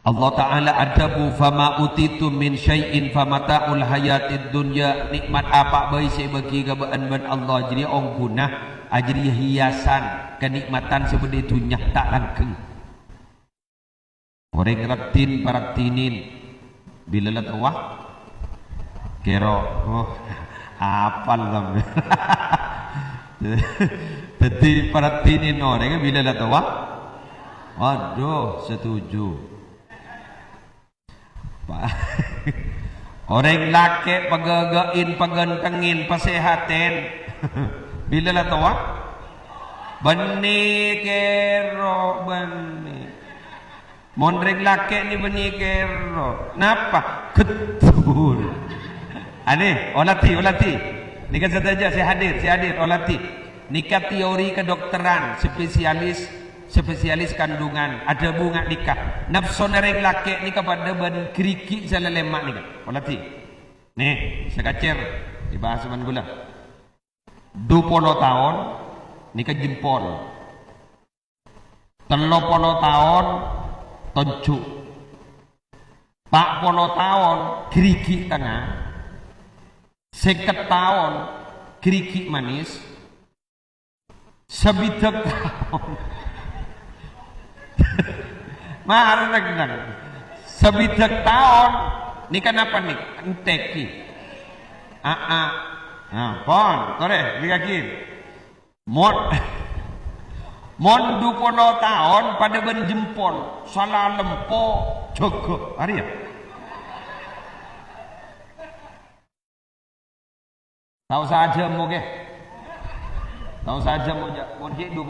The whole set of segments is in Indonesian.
Allah Ta'ala adabu fama utitu min syai'in famata'ul hayatid dunya, nikmat apa baik saya bagi gabaan ban Allah jadi orang guna ajri hiasan kenikmatan seperti dunya tak langgeng. Orang ratin paratinin bila lat wah kero apal sampe jadi paratinin orang bila lat wah waduh setuju. Orang laki pagagain pagantengin pasehatin bila lah tawa bani kero bani mondreng laki ni bani kero napa ketul aneh olati ni kan saja saya hadir olati nikah teori kedokteran spesialis kandungan ada bunga nikah nafsu nereng laki ni kepada ban keriki salah lemak ni kan olati nih sekacer dibahas man gula 20 tahun nikah jempol 30 tahun tonjuk 40 tahun keriki tengah 50 tahun keriki manis 70 tahun mahar nagnan 70 tahun ni kenapa nih enteki pon kore bigakin mon 20 tahun pada ben jempol salah lempo jogo hari ya tahu saja mau ke tahu saja mau jadi 20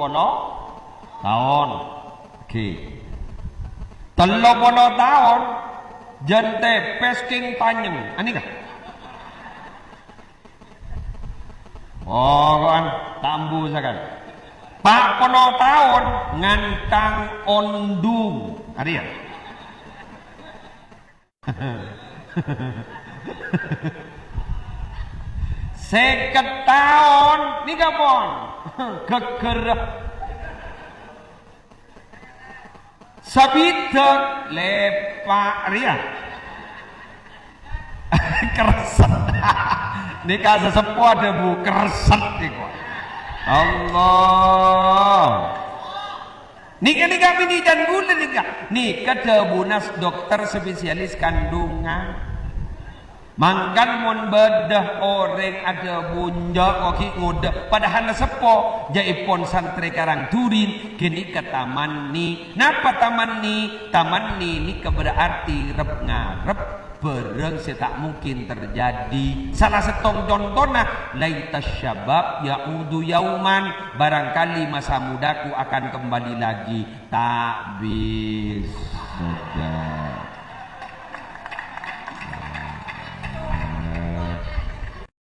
tahun oke 30 tahun jante pesking panjang ani kah oh kan tambu sekali 40 tahun ngantang ondung ada ya seket tahun ni kapon kekerah sabidak lepak ria keresat ni kasa sepuh ada bu keresat ni kok Allah ni kami ni dan gula ni kata bunas dokter spesialis kandungan mangkan mon bedah orang ada bunjak oki ngudah padahal sepo jaipon santri karang turin kini ke taman ni napa taman ni ni keberarti rep ngarep bereng tak mungkin terjadi salah setong contohnya laita syabab yaudu yauman barangkali masa mudaku akan kembali lagi tak bisa